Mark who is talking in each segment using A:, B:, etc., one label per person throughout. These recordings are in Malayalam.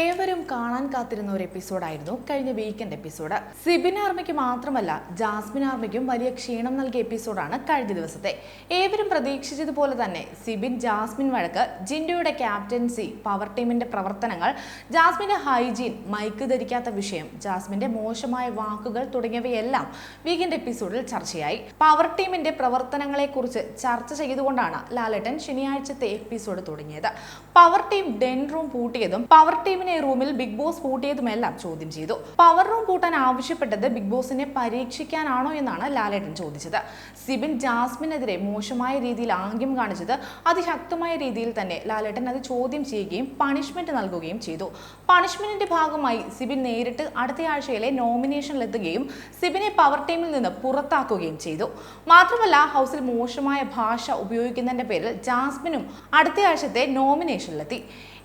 A: ഏവരും കാണാൻ കാത്തിരുന്ന ഒരു എപ്പിസോഡായിരുന്നു കഴിഞ്ഞ വീക്കെൻഡ് എപ്പിസോഡ്. സിബിൻ ആർമിക്ക് മാത്രമല്ല ജാസ്മിൻ ആർമിക്കും വലിയ ക്ഷീണം നൽകിയ എപ്പിസോഡാണ് കഴിഞ്ഞ ദിവസത്തെ. ഏവരും പ്രതീക്ഷിച്ചതുപോലെ തന്നെ സിബിൻ ജാസ്മിൻ വഴക്ക്, ജിൻഡോയുടെ ക്യാപ്റ്റൻസി, പവർ ടീമിന്റെ പ്രവർത്തനങ്ങൾ, ജാസ്മിന്റെ ഹൈജീൻ, മൈക്ക് ധരിക്കാത്ത വിഷയം, ജാസ്മിന്റെ മോശമായ വാക്കുകൾ തുടങ്ങിയവയെല്ലാം വീക്കെൻഡ് എപ്പിസോഡിൽ ചർച്ചയായി. പവർ ടീമിന്റെ പ്രവർത്തനങ്ങളെ കുറിച്ച് ചർച്ച ചെയ്തുകൊണ്ടാണ് ലാലേട്ടൻ ശനിയാഴ്ചത്തെ എപ്പിസോഡ് തുടങ്ങിയത്. പവർ ടീം ഡെൻ റൂം പൂട്ടിയതും പവർ ടീമിനെ റൂമിൽ ബിഗ് ബോസ് പൂട്ടിയതുമെല്ലാം ചോദ്യം ചെയ്തു. പവർ റൂം പൂട്ടാൻ ആവശ്യപ്പെട്ടത് ബിഗ് ബോസിനെ പരീക്ഷിക്കാനാണോ എന്നാണ് ലാലേട്ടൻ ചോദിച്ചത്. സിബിൻ ജാസ്മിനെതിരെ മോശമായ രീതിയിൽ ആംഗ്യം കാണിച്ചത് അതിശക്തമായ രീതിയിൽ തന്നെ ലാലേട്ടൻ അത് ചോദ്യം ചെയ്യുകയും പണിഷ്മെന്റ് നൽകുകയും ചെയ്തു. പണിഷ്മെന്റിന്റെ ഭാഗമായി സിബിൻ നേരിട്ട് അടുത്തയാഴ്ചയിലെ നോമിനേഷനിലെത്തുകയും സിബിനെ പവർ ടീമിൽ നിന്ന് പുറത്താക്കുകയും ചെയ്തു. മാത്രമല്ല, ഹൗസിൽ മോശമായ ഭാഷ ഉപയോഗിക്കുന്നതിന്റെ പേരിൽ ജാസ്മിനും അടുത്തയാഴ്ചത്തെ നോമിനേഷനിലെത്തി.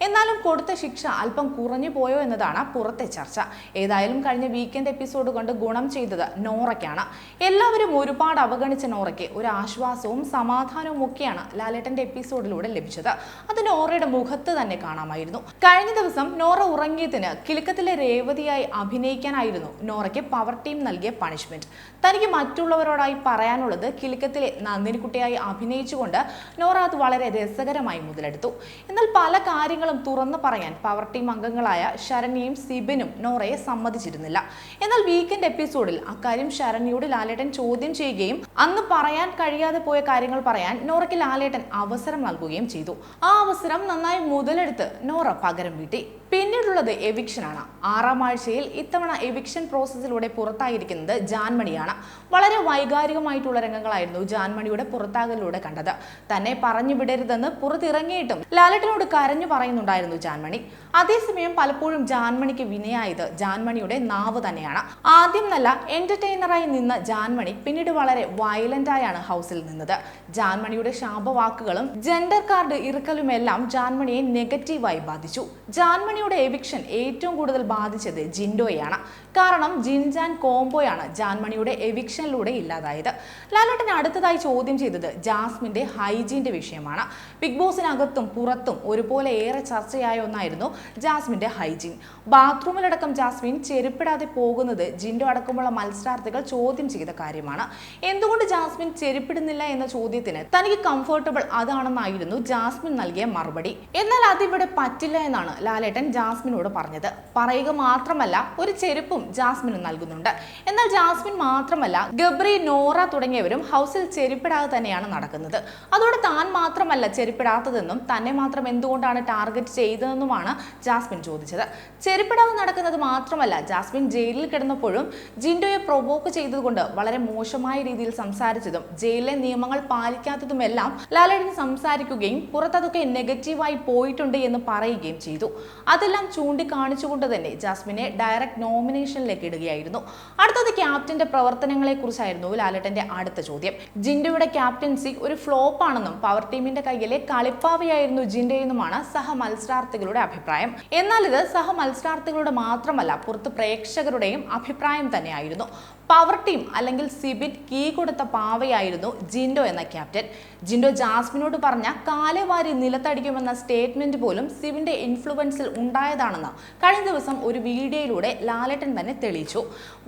A: എന്നാലും കൊടുത്ത ശിക്ഷ അല്പം കുറഞ്ഞു പോയോ എന്നതാണ് പുറത്തെ ചർച്ച. ഏതായാലും കഴിഞ്ഞ വീക്കെൻഡ് എപ്പിസോഡ് കൊണ്ട് ഗുണം ചെയ്തത് നോറയ്ക്കാണ്. എല്ലാവരും ഒരുപാട് അവഗണിച്ച നോറയ്ക്ക് ഒരു ആശ്വാസവും സമാധാനവും ഒക്കെയാണ് ലാലേട്ടന്റെ എപ്പിസോഡിലൂടെ ലഭിച്ചത്. അത് നോറയുടെ മുഖത്ത് തന്നെ കാണാമായിരുന്നു. കഴിഞ്ഞ ദിവസം നോറ ഉറങ്ങിയതിന് കിലുക്കത്തിലെ രേവതിയായി അഭിനയിക്കാനായിരുന്നു നോറയ്ക്ക് പവർ ടീം നൽകിയ പണിഷ്മെന്റ്. തനിക്ക് മറ്റുള്ളവരോടായി പറയാനുള്ളത് കിലുക്കത്തിലെ നന്ദിനിക്കുട്ടിയായി അഭിനയിച്ചുകൊണ്ട് നോറ അത് വളരെ രസകരമായി മുതലെടുത്തു. എന്നാൽ പല കാര്യങ്ങളും തുറന്നു പറയാൻ പവർ ടീം അംഗങ്ങളായ ശരണ്യയും സിബിനും നോറയെ സമ്മതിച്ചിരുന്നില്ല. എന്നാൽ വീക്കെൻഡ് എപ്പിസോഡിൽ അക്കാര്യം ശരണ്യയോട് ലാലേട്ടൻ ചോദ്യം ചെയ്യുകയും അന്ന് പറയാൻ കഴിയാതെ പോയ കാര്യങ്ങൾ പറയാൻ നോറയ്ക്ക് ലാലേട്ടൻ അവസരം നൽകുകയും ചെയ്തു. ആ അവസരം നന്നായി മുതലെടുത്ത് നോറ പകരം വീട്ടി. പിന്നീടുള്ളത് എവിക്ഷനാണ്. 6ാം ആഴ്ചയിൽ ഇത്തവണ എവിക്ഷൻ പ്രോസസ്സിലൂടെ പുറത്തായിരിക്കുന്നത് ജാൻമണിയാണ്. വളരെ വൈകാരികമായിട്ടുള്ള രംഗങ്ങളായിരുന്നു ജാൻമണിയുടെ പുറത്താകലിലൂടെ കണ്ടത്. തന്നെ പറഞ്ഞു വിടരുതെന്ന് പുറത്തിറങ്ങിയിട്ടും ലാലേട്ടനോട് കരഞ്ഞു പറയുന്നുണ്ടായിരുന്നു ജാൻമണി. അതേസമയം പലപ്പോഴും ജാൻമണിക്ക് വിനയായത് ജാൻമണിയുടെ നാവ് തന്നെയാണ്. ആദ്യം നല്ല എന്റർടൈനറായി നിന്ന ജാൻമണി പിന്നീട് വളരെ വയലന്റായാണ് ഹൗസിൽ നിന്നത്. ജാൻമണിയുടെ ശാപവാക്കുകളും ജെൻഡർ കാർഡ് ഇറുക്കലുമെല്ലാം ജാൻമണിയെ നെഗറ്റീവായി ബാധിച്ചു. ജാൻമണിയുടെ എവിക്ഷൻ ഏറ്റവും കൂടുതൽ ബാധിച്ചത് ജിൻഡോയാണ്. കാരണം ജിൻജാൻ കോംബോയാണ് ജാൻമണിയുടെ എവിക്ഷനിലൂടെ ഇല്ലാതായത്. ലാലേട്ടൻ അടുത്തതായി ചോദ്യം ചെയ്തത് ജാസ്മിന്റെ ഹൈജീന്റെ വിഷയമാണ്. ബിഗ് ബോസിനകത്തും പുറത്തും ഒരുപോലെ ഏറെ ചർച്ചയായ ഒന്നായിരുന്നു ജാസ്മിന്റെ ഹൈജീൻ. ബാത്റൂമിലടക്കം ജാസ്മിൻ ചെരുപ്പിടാതെ പോകുന്നത് ജിൻഡോ അടക്കമുള്ള മത്സരാർത്ഥികൾ ചോദ്യം ചെയ്ത കാര്യമാണ്. എന്തുകൊണ്ട് ജാസ്മിൻ ചെരുപ്പിടുന്നില്ല എന്ന ചോദ്യത്തിന് തനിക്ക് കംഫർട്ടബിൾ അതാണെന്നായിരുന്നു ജാസ്മിൻ നൽകിയ മറുപടി. എന്നാൽ അതിവിടെ പറ്റില്ല എന്നാണ് ലാലേട്ടൻ ജാസ്മിനോട് പറഞ്ഞത്. പറയുക മാത്രമല്ല, ഒരു ചെരുപ്പും ജാസ്മിന് നൽകുന്നുണ്ട്. എന്നാൽ ജാസ്മിൻ മാത്രമല്ല, ഗബ്രി, നോറ തുടങ്ങിയവരും ഹൗസിൽ ചെരുപ്പിടാതെ തന്നെയാണ് നടക്കുന്നത്. അതോടെ താൻ മാത്രമല്ല ചെരുപ്പിടാത്തതെന്നും തന്നെ മാത്രം എന്തുകൊണ്ടാണ് ടാർഗറ്റ് ചെയ്തതെന്നുമാണ് ജാസ്മിൻ ചോദിച്ചത്. ചെരുപ്പിടാതെ നടക്കുന്നത് മാത്രമല്ല, ജാസ്മിൻ ജയിലിൽ കിടന്നപ്പോഴും ജിൻഡോയെ പ്രൊവോക്ക് ചെയ്തതുകൊണ്ട് വളരെ മോശമായ രീതിയിൽ സംസാരിച്ചതും ജയിലിലെ നിയമങ്ങൾ പാലിക്കാത്തതുമെല്ലാം ലാലേട്ടൻ സംസാരിക്കുകയും പുറത്തതൊക്കെ നെഗറ്റീവായി പോയിട്ടുണ്ട് എന്ന് പറയുകയും ചെയ്തു. അതെല്ലാം ചൂണ്ടിക്കാണിച്ചുകൊണ്ട് തന്നെ ജാസ്മിനെ ഡയറക്റ്റ് നോമിനേഷനിലേക്ക് ഇടുകയായിരുന്നു. അടുത്തത് ക്യാപ്റ്റന്റെ പ്രവർത്തനങ്ങളെ കുറിച്ചായിരുന്നു ലാലേട്ടന്റെ അടുത്ത ചോദ്യം. ജിൻഡോയുടെ ക്യാപ്റ്റൻസി ഒരു ഫ്ലോപ്പ് ആണെന്നും പവർ ടീമിന്റെ കയ്യിലെ കളിപ്പാവയായിരുന്നു ജിൻഡോയെന്നുമാണ് സഹ മത്സരാർത്ഥികളുടെ അഭിപ്രായം. എന്നാൽ ഇത് സഹ മത്സരാർത്ഥികളുടെ മാത്രമല്ല, പുറത്ത് പ്രേക്ഷകരുടെയും അഭിപ്രായം തന്നെയായിരുന്നു. പവർ ടീം അല്ലെങ്കിൽ സിബിൻ കീ കൊടുത്ത പാവയായിരുന്നു ജിൻഡോ എന്ന ക്യാപ്റ്റൻ. ജിൻഡോ ജാസ്മിനോട് പറഞ്ഞ കാലെ വാരി നിലത്തടിക്കുമെന്ന സ്റ്റേറ്റ്മെന്റ് പോലും സിബിന്റെ ഇൻഫ്ലുവൻസിൽ ഉണ്ടായതാണെന്ന് കഴിഞ്ഞ ദിവസം ഒരു വീഡിയോയിലൂടെ ലാലേട്ടൻ തന്നെ തെളിയിച്ചു.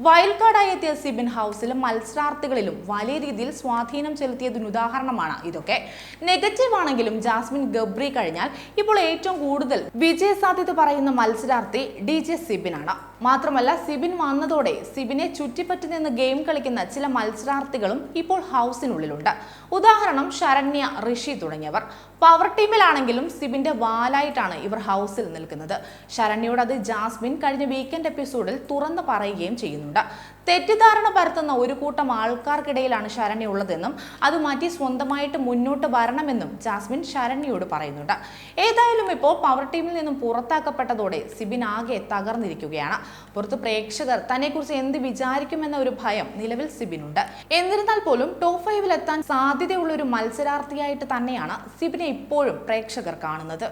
A: വൈൽഡ് കാർഡായി എത്തിയ സിബിൻ ഹൗസിലും മത്സരാർത്ഥികളിലും വലിയ രീതിയിൽ സ്വാധീനം ചെലുത്തിയതിന് ഉദാഹരണമാണ് ഇതൊക്കെ. നെഗറ്റീവ് ആണെങ്കിലും ജാസ്മിൻ, ഗബ്രി കഴിഞ്ഞാൽ ഇപ്പോൾ ഏറ്റവും കൂടുതൽ വിജയ സാധ്യത പറയുന്ന മത്സരാർത്ഥി DJ സിബിനാണ്. മാത്രമല്ല, സിബിൻ വന്നതോടെ സിബിനെ ചുറ്റിപ്പറ്റി നിന്ന് ഗെയിം കളിക്കുന്ന ചില മത്സരാർത്ഥികളും ഇപ്പോൾ ഹൗസിനുള്ളിലുണ്ട്. ഉദാഹരണം ശരണ്യ, ഋഷി തുടങ്ങിയവർ. പവർ ടീമിലാണെങ്കിലും സിബിന്റെ വാലായിട്ടാണ് ഇവർ ഹൗസിൽ നിൽക്കുന്നത്. ശരണ്യയോട് അത് ജാസ്മിൻ കഴിഞ്ഞ വീക്കെൻഡ് എപ്പിസോഡിൽ തുറന്നു പറയുകയും ചെയ്യുന്നുണ്ട്. തെറ്റിദ്ധാരണ പരത്തുന്ന ഒരു കൂട്ടം ആൾക്കാർക്കിടയിലാണ് ശരണ്യ ഉള്ളതെന്നും അത് മാറ്റി സ്വന്തമായിട്ട് മുന്നോട്ട് വരണമെന്നും ജാസ്മിൻ ശരണ്യയോട് പറയുന്നുണ്ട്. ഏതായാലും ഇപ്പോൾ പവർ ടീമിൽ നിന്നും പുറത്താക്കപ്പെട്ടതോടെ സിബിൻ ആകെ തകർന്നിരിക്കുകയാണ്. പുറത്ത് പ്രേക്ഷകർ തന്നെക്കുറിച്ച് എന്ത് വിചാരിക്കുമെന്ന ഒരു ഭയം നിലവിൽ സിബിനുണ്ട്. എന്നിരുന്നാൽ പോലും ടോപ്പ് 5-ൽ എത്താൻ സാധ്യതയുള്ള ഒരു മത്സരാർത്ഥിയായിട്ട് തന്നെയാണ് സിബിനെ ഇപ്പോഴും പ്രേക്ഷകർ കാണുന്നത്.